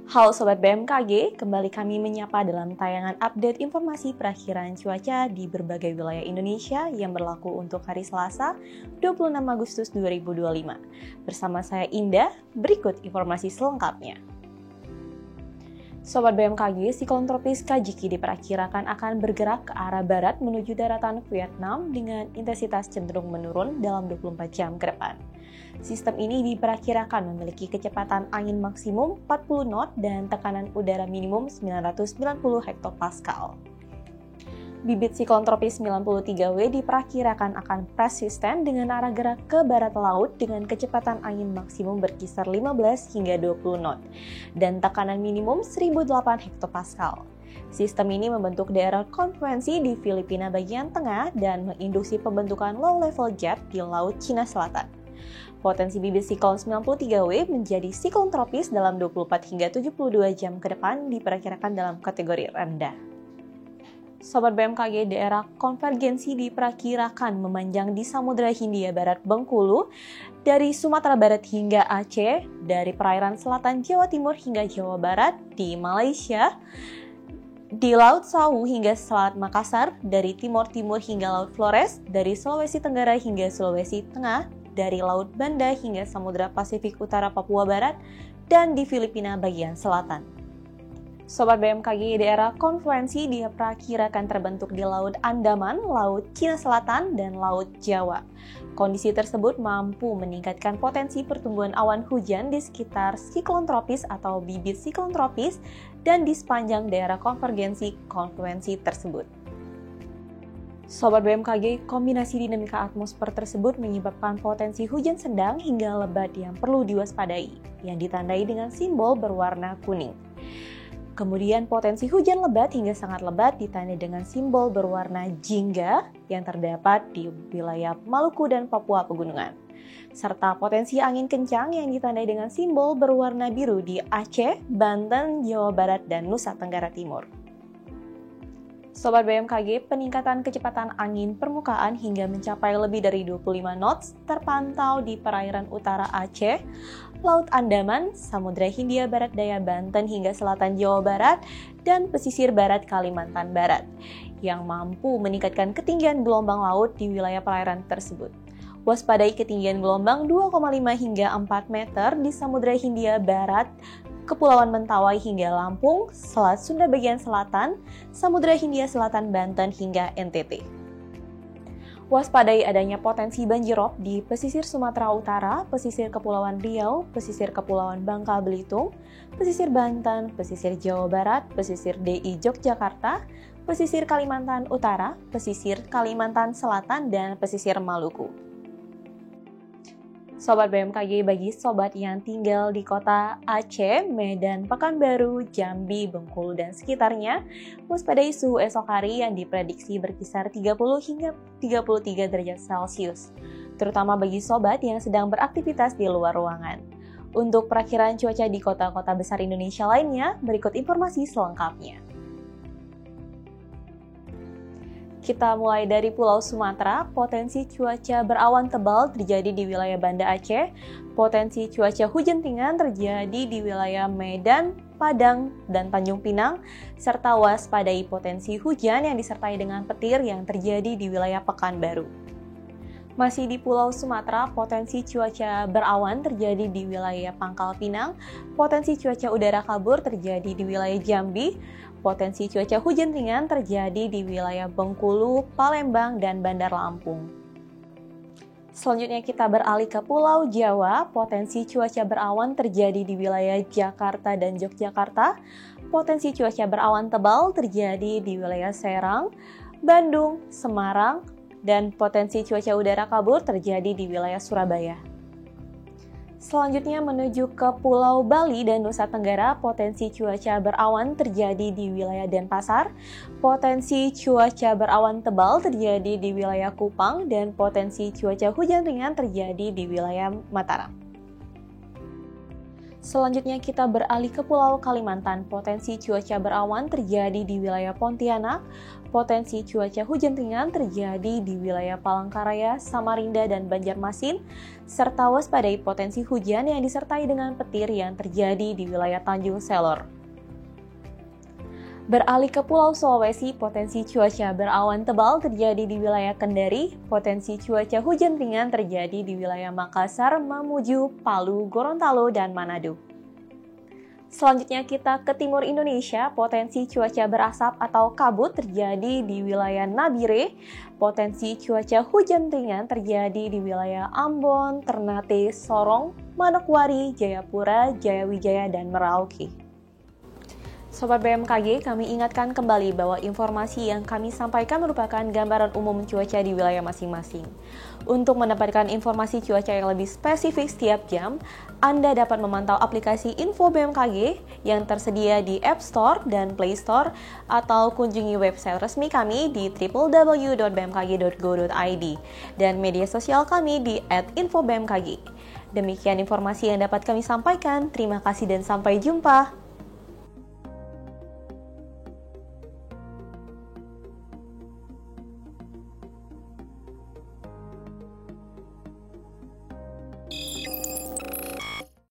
Halo Sobat BMKG, kembali kami menyapa dalam tayangan update informasi perakhiran cuaca di berbagai wilayah Indonesia yang berlaku untuk hari Selasa, 26 Agustus 2025. Bersama saya Indah, berikut informasi selengkapnya. Sobat BMKG, siklon tropis Kajiki diperkirakan akan bergerak ke arah barat menuju daratan Vietnam dengan intensitas cenderung menurun dalam 24 jam ke depan. Sistem ini diperkirakan memiliki kecepatan angin maksimum 40 knot dan tekanan udara minimum 990 hektopascal. Bibit siklon tropis 93W diperkirakan akan persisten dengan arah gerak ke barat laut dengan kecepatan angin maksimum berkisar 15 hingga 20 knot dan tekanan minimum 1008 hektopascal. Sistem ini membentuk daerah konfluensi di Filipina bagian tengah dan menginduksi pembentukan low level jet di Laut Cina Selatan. Potensi bibit siklon 93W menjadi siklon tropis dalam 24 hingga 72 jam ke depan diperkirakan dalam kategori rendah. Sobat BMKG, daerah konvergensi diperkirakan memanjang di Samudra Hindia Barat Bengkulu, dari Sumatera Barat hingga Aceh, dari perairan selatan Jawa Timur hingga Jawa Barat, di Malaysia, di Laut Sawu hingga Selat Makassar, dari Timur Timur hingga Laut Flores, dari Sulawesi Tenggara hingga Sulawesi Tengah, dari Laut Banda hingga Samudra Pasifik Utara Papua Barat, dan di Filipina bagian selatan. Sobat BMKG, daerah konfluensi diperkirakan terbentuk di Laut Andaman, Laut Cina Selatan, dan Laut Jawa. Kondisi tersebut mampu meningkatkan potensi pertumbuhan awan hujan di sekitar siklon tropis atau bibit siklon tropis dan di sepanjang daerah konvergensi konfluensi tersebut. Sobat BMKG, kombinasi dinamika atmosfer tersebut menyebabkan potensi hujan sedang hingga lebat yang perlu diwaspadai, yang ditandai dengan simbol berwarna kuning. Kemudian potensi hujan lebat hingga sangat lebat ditandai dengan simbol berwarna jingga yang terdapat di wilayah Maluku dan Papua Pegunungan. Serta potensi angin kencang yang ditandai dengan simbol berwarna biru di Aceh, Banten, Jawa Barat, dan Nusa Tenggara Timur. Sobat BMKG, peningkatan kecepatan angin permukaan hingga mencapai lebih dari 25 knots terpantau di perairan utara Aceh, Laut Andaman, Samudra Hindia Barat Daya Banten hingga selatan Jawa Barat, dan pesisir barat Kalimantan Barat, yang mampu meningkatkan ketinggian gelombang laut di wilayah perairan tersebut. Waspadai ketinggian gelombang 2,5 hingga 4 meter di Samudra Hindia Barat, Kepulauan Mentawai hingga Lampung, Selat Sunda bagian selatan, Samudra Hindia Selatan Banten hingga NTT. Waspadai adanya potensi banjirop di pesisir Sumatera Utara, pesisir Kepulauan Riau, pesisir Kepulauan Bangka Belitung, pesisir Banten, pesisir Jawa Barat, pesisir DI Yogyakarta, pesisir Kalimantan Utara, pesisir Kalimantan Selatan, dan pesisir Maluku. Sobat BMKG, bagi sobat yang tinggal di kota Aceh, Medan, Pekanbaru, Jambi, Bengkulu, dan sekitarnya, waspadai suhu esok hari yang diprediksi berkisar 30 hingga 33 derajat Celcius, terutama bagi sobat yang sedang beraktivitas di luar ruangan. Untuk perakhiran cuaca di kota-kota besar Indonesia lainnya, berikut informasi selengkapnya. Kita mulai dari Pulau Sumatera, potensi cuaca berawan tebal terjadi di wilayah Banda Aceh, potensi cuaca hujan ringan terjadi di wilayah Medan, Padang, dan Tanjung Pinang, serta waspadai potensi hujan yang disertai dengan petir yang terjadi di wilayah Pekanbaru. Masih di Pulau Sumatera, potensi cuaca berawan terjadi di wilayah Pangkal Pinang, potensi cuaca udara kabur terjadi di wilayah Jambi, potensi cuaca hujan ringan terjadi di wilayah Bengkulu, Palembang, dan Bandar Lampung. Selanjutnya kita beralih ke Pulau Jawa, potensi cuaca berawan terjadi di wilayah Jakarta dan Yogyakarta, potensi cuaca berawan tebal terjadi di wilayah Serang, Bandung, Semarang, dan potensi cuaca udara kabur terjadi di wilayah Surabaya. Selanjutnya menuju ke Pulau Bali dan Nusa Tenggara, potensi cuaca berawan terjadi di wilayah Denpasar, potensi cuaca berawan tebal terjadi di wilayah Kupang, dan potensi cuaca hujan ringan terjadi di wilayah Mataram. Selanjutnya kita beralih ke Pulau Kalimantan. Potensi cuaca berawan terjadi di wilayah Pontianak. Potensi cuaca hujan ringan terjadi di wilayah Palangkaraya, Samarinda, dan Banjarmasin, serta waspadai potensi hujan yang disertai dengan petir yang terjadi di wilayah Tanjung Selor. Beralih ke Pulau Sulawesi, potensi cuaca berawan tebal terjadi di wilayah Kendari, potensi cuaca hujan ringan terjadi di wilayah Makassar, Mamuju, Palu, Gorontalo, dan Manado. Selanjutnya kita ke timur Indonesia, potensi cuaca berasap atau kabut terjadi di wilayah Nabire, potensi cuaca hujan ringan terjadi di wilayah Ambon, Ternate, Sorong, Manokwari, Jayapura, Jayawijaya, dan Merauke. Sobat BMKG, kami ingatkan kembali bahwa informasi yang kami sampaikan merupakan gambaran umum cuaca di wilayah masing-masing. Untuk mendapatkan informasi cuaca yang lebih spesifik setiap jam, Anda dapat memantau aplikasi Info BMKG yang tersedia di App Store dan Play Store atau kunjungi website resmi kami di www.bmkg.go.id dan media sosial kami di @infobmkg. Demikian informasi yang dapat kami sampaikan. Terima kasih dan sampai jumpa.